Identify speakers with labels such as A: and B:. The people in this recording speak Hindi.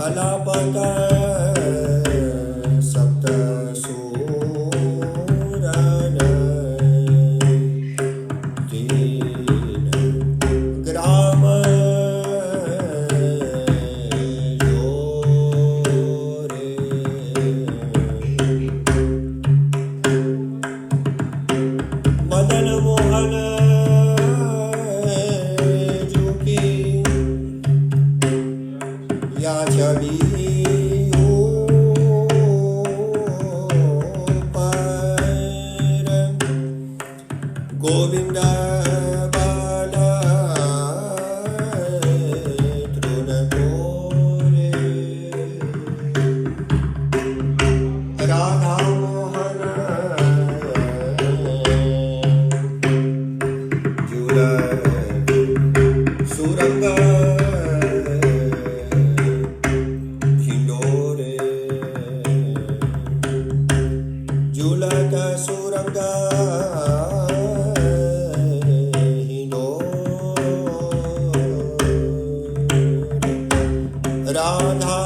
A: अलापत सप्त सूरन तीन ग्राम जोरे मदन मोहन झुकी या छवि पर गोविंद बाला तृण तोरे राधा मोहन झूल सुरंग झूलत सुरंग हिंडोरे राधा